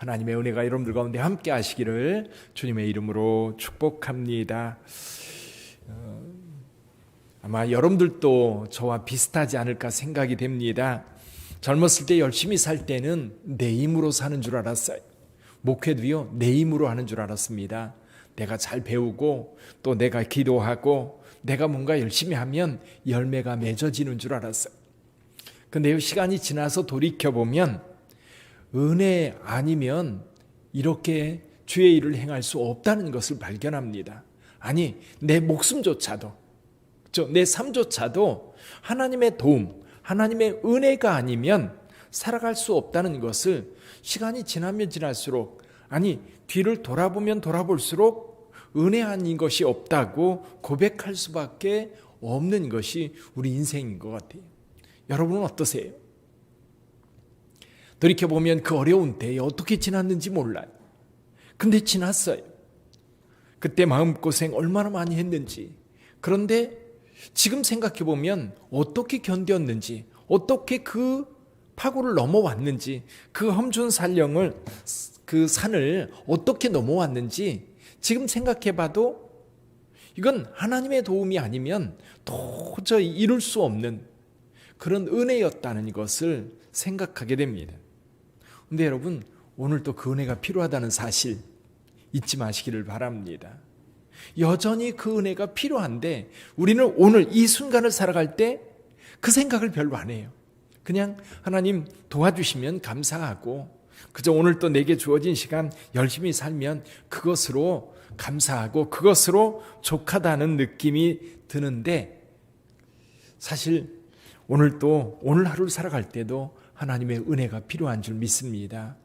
하나님의 은혜가 여러분들 가운데 함께 하시기를 주님의 이름으로 축복합니다. 아마 여러분들도 저와 비슷하지 않을까 생각이 됩니다. 젊었을 때 열심히 살 때는 내 힘으로 사는 줄 알았어요. 목회도요, 내 힘으로 하는 줄 알았습니다. 내가 잘 배우고 또 내가 기도하고 내가 뭔가 열심히 하면 열매가 맺어지는 줄 알았어요. 근데 시간이 지나서 돌이켜보면 은혜 아니면 이렇게 주의 일을 행할 수 없다는 것을 발견합니다. 아니, 내 목숨조차도, 내 삶조차도 하나님의 도움, 하나님의 은혜가 아니면 살아갈 수 없다는 것을 시간이 지나면 지날수록, 아니 뒤를 돌아보면 돌아볼수록 은혜 아닌 것이 없다고 고백할 수밖에 없는 것이 우리 인생인 것 같아요. 여러분은 어떠세요? 돌이켜보면 그 어려운 때에 어떻게 지났는지 몰라요. 근데 지났어요. 그때 마음고생 얼마나 많이 했는지. 그런데 지금 생각해보면 어떻게 견뎠는지, 어떻게 그 파고를 넘어왔는지, 그 험준 산령을, 그 산을 어떻게 넘어왔는지 지금 생각해봐도 이건 하나님의 도움이 아니면 도저히 이룰 수 없는 그런 은혜였다는 것을 생각하게 됩니다. 근데 여러분, 오늘도 그 은혜가 필요하다는 사실 잊지 마시기를 바랍니다. 여전히 그 은혜가 필요한데 우리는 오늘 이 순간을 살아갈 때 그 생각을 별로 안 해요. 그냥 하나님 도와주시면 감사하고 그저 오늘 또 내게 주어진 시간 열심히 살면 그것으로 감사하고 그것으로 족하다는 느낌이 드는데, 사실 오늘 하루를 살아갈 때도 하나님의 은혜가 필요한 줄 믿습니다.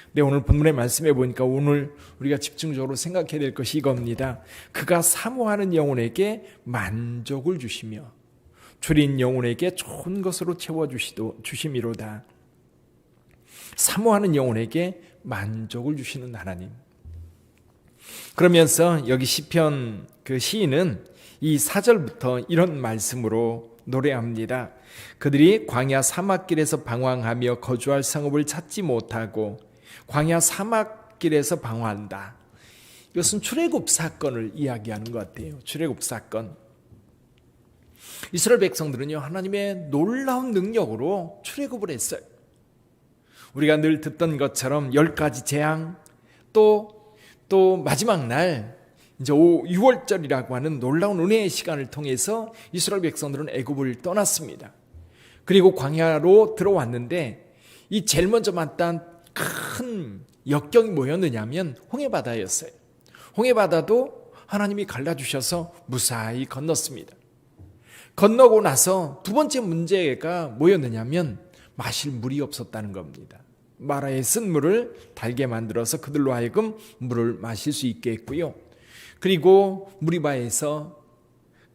근데 오늘 본문의 말씀해 보니까 오늘 우리가 집중적으로 생각해야 될 것이 이겁니다. 그가 사모하는 영혼에게 만족을 주시며 줄인 영혼에게 좋은 것으로 채워주심이로다. 사모하는 영혼에게 만족을 주시는 하나님. 그러면서 여기 시편 그 시인은 이 4절부터 이런 말씀으로 노래합니다. 그들이 광야 사막길에서 방황하며 거주할 성읍을 찾지 못하고 광야 사막길에서 방황한다. 이것은 출애굽 사건을 이야기하는 것 같아요. 출애굽 사건. 이스라엘 백성들은요, 하나님의 놀라운 능력으로 출애굽을 했어요. 우리가 늘 듣던 것처럼 10가지 재앙, 또 마지막 날 이제 6월절이라고 하는 놀라운 은혜의 시간을 통해서 이스라엘 백성들은 애굽을 떠났습니다. 그리고 광야로 들어왔는데 이 제일 먼저 만난 큰 역경이 뭐였느냐면 홍해바다였어요. 홍해바다도 하나님이 갈라주셔서 무사히 건넜습니다. 건너고 나서 두 번째 문제가 뭐였느냐면 마실 물이 없었다는 겁니다. 마라의 쓴 물을 달게 만들어서 그들로 하여금 물을 마실 수 있게 했고요. 그리고 무리바에서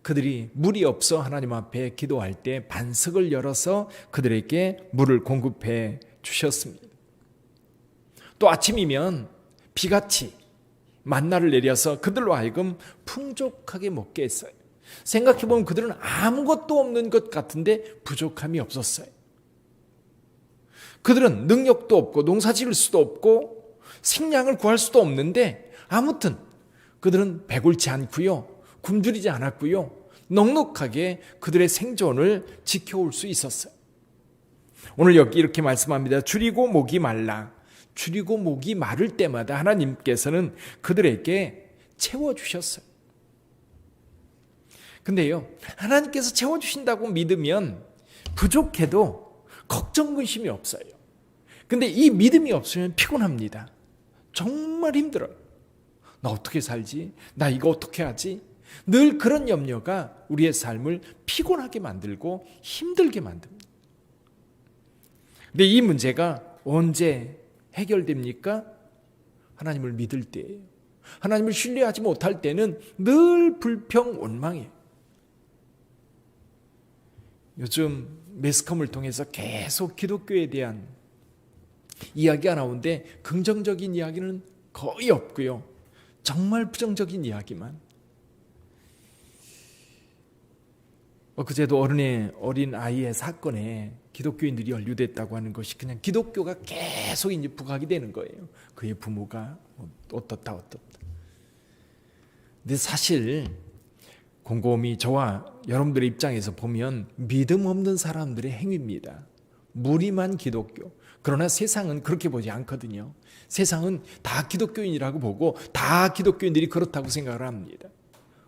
그들이 물이 없어 하나님 앞에 기도할 때 반석을 열어서 그들에게 물을 공급해 주셨습니다. 또 아침이면 비같이 만나를 내려서 그들로 하여금 풍족하게 먹게 했어요. 생각해보면 그들은 아무것도 없는 것 같은데 부족함이 없었어요. 그들은 능력도 없고 농사 지을 수도 없고 식량을 구할 수도 없는데 아무튼 그들은 배골지 않고요, 굶주리지 않았고요, 넉넉하게 그들의 생존을 지켜올 수 있었어요. 오늘 여기 이렇게 말씀합니다. 줄이고 목이 말라. 줄이고 목이 마를 때마다 하나님께서는 그들에게 채워주셨어요. 근데요, 하나님께서 채워주신다고 믿으면 부족해도 걱정 근심이 없어요. 근데 이 믿음이 없으면 피곤합니다. 정말 힘들어요. 나 어떻게 살지? 나 이거 어떻게 하지? 늘 그런 염려가 우리의 삶을 피곤하게 만들고 힘들게 만듭니다. 근데 이 문제가 언제 해결됩니까? 하나님을 믿을 때예요. 하나님을 신뢰하지 못할 때는 늘 불평, 원망이에요. 요즘 매스컴을 통해서 계속 기독교에 대한 이야기가 나오는데 긍정적인 이야기는 거의 없고요. 정말 부정적인 이야기만. 그제도 어린 아이의 사건에 기독교인들이 연루됐다고 하는 것이 그냥 기독교가 계속 이제 부각이 되는 거예요. 그의 부모가 어떻다. 근데 사실 곰곰이 저와 여러분들의 입장에서 보면 믿음 없는 사람들의 행위입니다. 무림한 기독교. 그러나 세상은 그렇게 보지 않거든요. 세상은 다 기독교인이라고 보고 다 기독교인들이 그렇다고 생각을 합니다.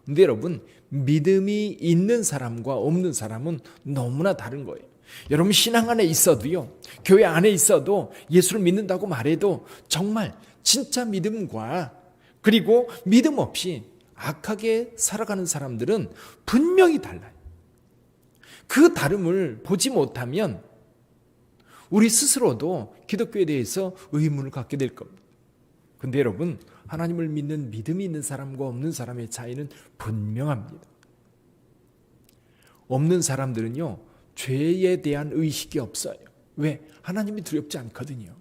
근데 여러분, 믿음이 있는 사람과 없는 사람은 너무나 다른 거예요. 여러분, 신앙 안에 있어도요, 교회 안에 있어도 예수를 믿는다고 말해도 정말 진짜 믿음과 그리고 믿음 없이 악하게 살아가는 사람들은 분명히 달라요. 그 다름을 보지 못하면 우리 스스로도 기독교에 대해서 의문을 갖게 될 겁니다. 근데 여러분, 하나님을 믿는 믿음이 있는 사람과 없는 사람의 차이는 분명합니다. 없는 사람들은요, 죄에 대한 의식이 없어요. 왜? 하나님이 두렵지 않거든요.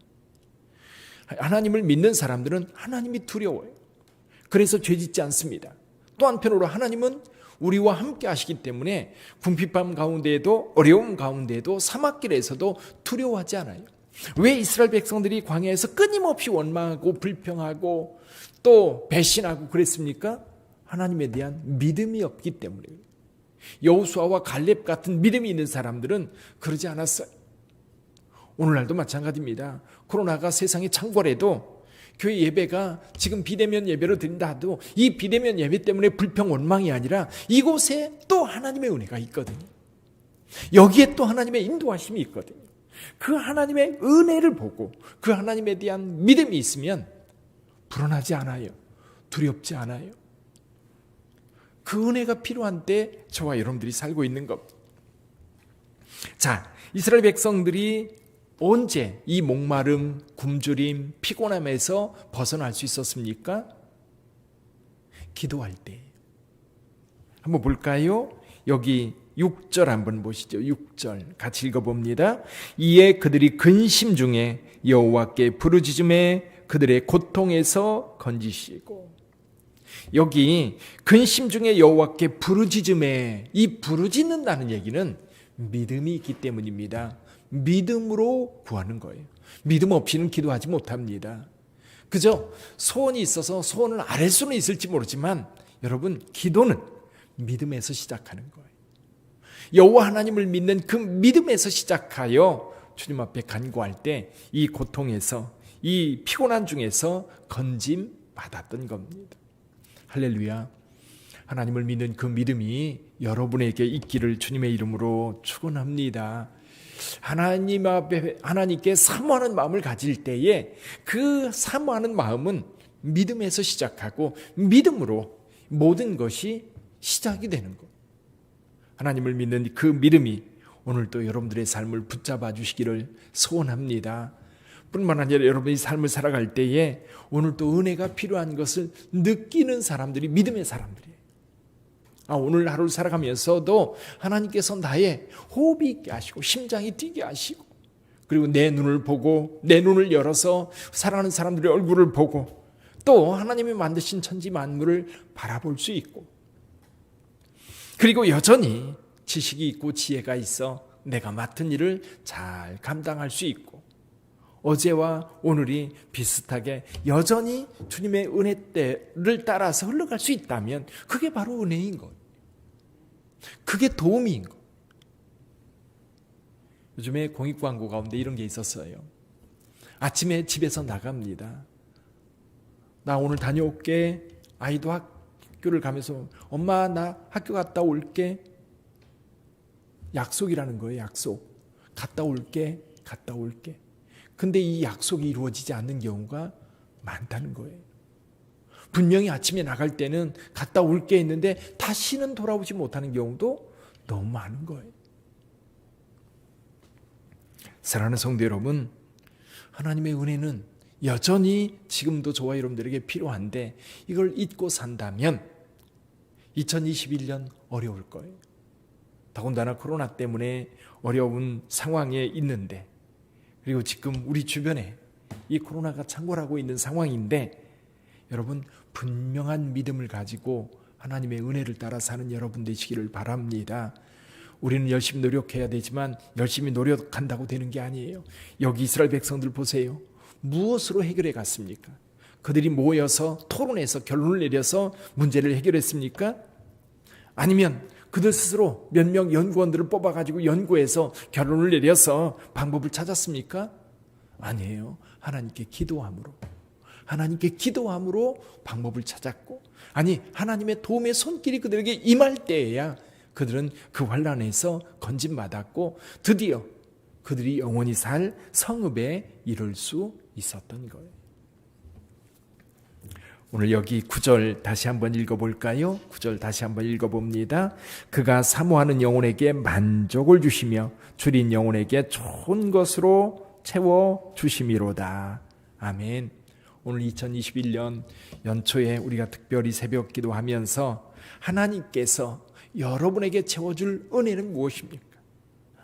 하나님을 믿는 사람들은 하나님이 두려워요. 그래서 죄 짓지 않습니다. 또 한편으로 하나님은 우리와 함께 하시기 때문에 궁핍함 가운데에도 어려움 가운데에도 사막길에서도 두려워하지 않아요. 왜 이스라엘 백성들이 광야에서 끊임없이 원망하고 불평하고 또 배신하고 그랬습니까? 하나님에 대한 믿음이 없기 때문이에요. 여호수아와 갈렙 같은 믿음이 있는 사람들은 그러지 않았어요. 오늘날도 마찬가지입니다. 코로나가 세상에 창궐해도 교회 예배가 지금 비대면 예배로 드린다 해도 이 비대면 예배 때문에 불평 원망이 아니라 이곳에 또 하나님의 은혜가 있거든요. 여기에 또 하나님의 인도하심이 있거든요. 그 하나님의 은혜를 보고 그 하나님에 대한 믿음이 있으면 불안하지 않아요. 두렵지 않아요. 그 은혜가 필요한 때 저와 여러분들이 살고 있는 겁니다. 자, 이스라엘 백성들이 언제 이 목마름, 굶주림, 피곤함에서 벗어날 수 있었습니까? 기도할 때. 한번 볼까요? 여기 6절 한번 보시죠. 6절 같이 읽어봅니다. 이에 그들이 근심 중에 여호와께 부르짖음에 그들의 고통에서 건지시고. 여기 근심 중에 여호와께 부르짖음에, 이 부르짖는다는 얘기는 믿음이 있기 때문입니다. 믿음으로 구하는 거예요. 믿음 없이는 기도하지 못합니다. 그저 소원이 있어서 소원을 아랠 수는 있을지 모르지만 여러분, 기도는 믿음에서 시작하는 거예요. 여호와 하나님을 믿는 그 믿음에서 시작하여 주님 앞에 간구할 때 이 고통에서, 이 피곤한 중에서 건짐 받았던 겁니다. 할렐루야. 하나님을 믿는 그 믿음이 여러분에게 있기를 주님의 이름으로 축원합니다. 하나님 앞에 하나님께 사모하는 마음을 가질 때에 그 사모하는 마음은 믿음에서 시작하고 믿음으로 모든 것이 시작이 되는 것. 하나님을 믿는 그 믿음이 오늘도 여러분들의 삶을 붙잡아 주시기를 소원합니다. 뿐만 아니라 여러분이 삶을 살아갈 때에 오늘도 은혜가 필요한 것을 느끼는 사람들이 믿음의 사람들이에요. 오늘 하루를 살아가면서도 하나님께서 나의 호흡이 있게 하시고 심장이 뛰게 하시고 그리고 내 눈을 보고 내 눈을 열어서 사랑하는 사람들의 얼굴을 보고 또 하나님이 만드신 천지 만물을 바라볼 수 있고 그리고 여전히 지식이 있고 지혜가 있어 내가 맡은 일을 잘 감당할 수 있고 어제와 오늘이 비슷하게 여전히 주님의 은혜를 따라서 흘러갈 수 있다면 그게 바로 은혜인 것. 그게 도움인 것. 요즘에 공익 광고 가운데 이런 게 있었어요. 아침에 집에서 나갑니다. 나 오늘 다녀올게. 아이도 학교를 가면서 엄마 나 학교 갔다 올게. 약속이라는 거예요. 약속. 갔다 올게. 근데 이 약속이 이루어지지 않는 경우가 많다는 거예요. 분명히 아침에 나갈 때는 갔다 올게 했는데 다시는 돌아오지 못하는 경우도 너무 많은 거예요. 사랑하는 성도 여러분, 하나님의 은혜는 여전히 지금도 저와 여러분들에게 필요한데 이걸 잊고 산다면 2021년 어려울 거예요. 더군다나 코로나 때문에 어려운 상황에 있는데 그리고 지금 우리 주변에 이 코로나가 창궐하고 있는 상황인데 여러분 분명한 믿음을 가지고 하나님의 은혜를 따라 사는 여러분 되시기를 바랍니다. 우리는 열심히 노력해야 되지만 열심히 노력한다고 되는 게 아니에요. 여기 이스라엘 백성들 보세요. 무엇으로 해결해 갔습니까? 그들이 모여서 토론해서 결론을 내려서 문제를 해결했습니까? 아니면 그들 스스로 몇 명 연구원들을 뽑아가지고 연구해서 결론을 내려서 방법을 찾았습니까? 아니에요. 하나님께 기도함으로 방법을 찾았고, 아니 하나님의 도움의 손길이 그들에게 임할 때에야 그들은 그 환난에서 건짐받았고 드디어 그들이 영원히 살 성읍에 이를 수 있었던 거예요. 오늘 여기 9절 다시 한번 읽어볼까요? 9절 다시 한번 읽어봅니다. 그가 사모하는 영혼에게 만족을 주시며 줄인 영혼에게 좋은 것으로 채워주심이로다. 아멘. 오늘 2021년 연초에 우리가 특별히 새벽 기도하면서 하나님께서 여러분에게 채워줄 은혜는 무엇입니까?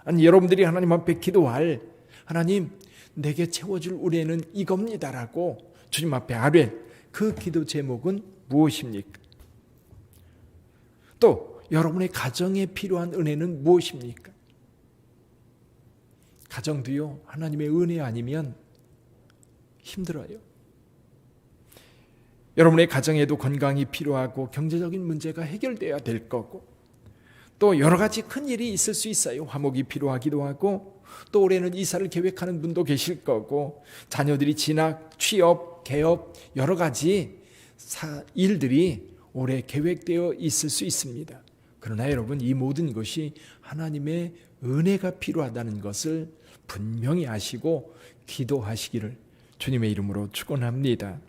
아니 여러분들이 하나님 앞에 기도할, 하나님 내게 채워줄 은혜는 이겁니다라고 주님 앞에 아뢰 그 기도 제목은 무엇입니까? 또 여러분의 가정에 필요한 은혜는 무엇입니까? 가정도요, 하나님의 은혜 아니면 힘들어요. 여러분의 가정에도 건강이 필요하고 경제적인 문제가 해결돼야 될 거고, 또 여러 가지 큰 일이 있을 수 있어요. 화목이 필요하기도 하고, 또 올해는 이사를 계획하는 분도 계실 거고, 자녀들이 진학, 취업, 개업 여러 가지 일들이 올해 계획되어 있을 수 있습니다. 그러나 여러분, 이 모든 것이 하나님의 은혜가 필요하다는 것을 분명히 아시고 기도하시기를 주님의 이름으로 축원합니다.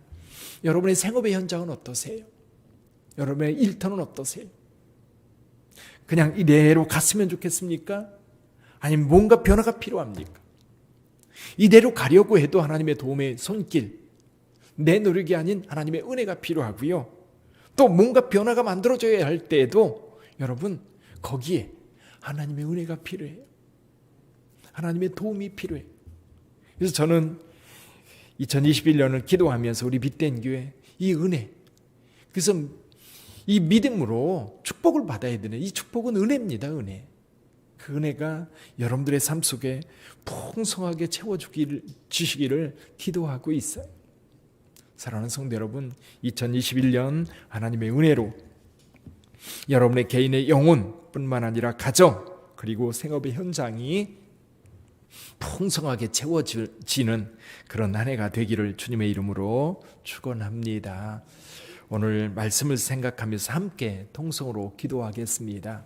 여러분의 생업의 현장은 어떠세요? 여러분의 일터는 어떠세요? 그냥 이대로 갔으면 좋겠습니까? 아니면 뭔가 변화가 필요합니까? 이대로 가려고 해도 하나님의 도움의 손길, 내 노력이 아닌 하나님의 은혜가 필요하고요. 또 뭔가 변화가 만들어져야 할 때에도 여러분 거기에 하나님의 은혜가 필요해요. 하나님의 도움이 필요해요. 그래서 저는 2021년을 기도하면서 우리 빛된 교회 이 은혜, 그래서 이 믿음으로 축복을 받아야 되는, 이 축복은 은혜입니다. 은혜. 그 은혜가 여러분들의 삶 속에 풍성하게 채워주시기를 기도하고 있어요. 사랑하는 성도 여러분, 2021년 하나님의 은혜로 여러분의 개인의 영혼뿐만 아니라 가정 그리고 생업의 현장이 풍성하게 채워지는 그런 한 해가 되기를 주님의 이름으로 축원합니다. 오늘 말씀을 생각하면서 함께 통성으로 기도하겠습니다.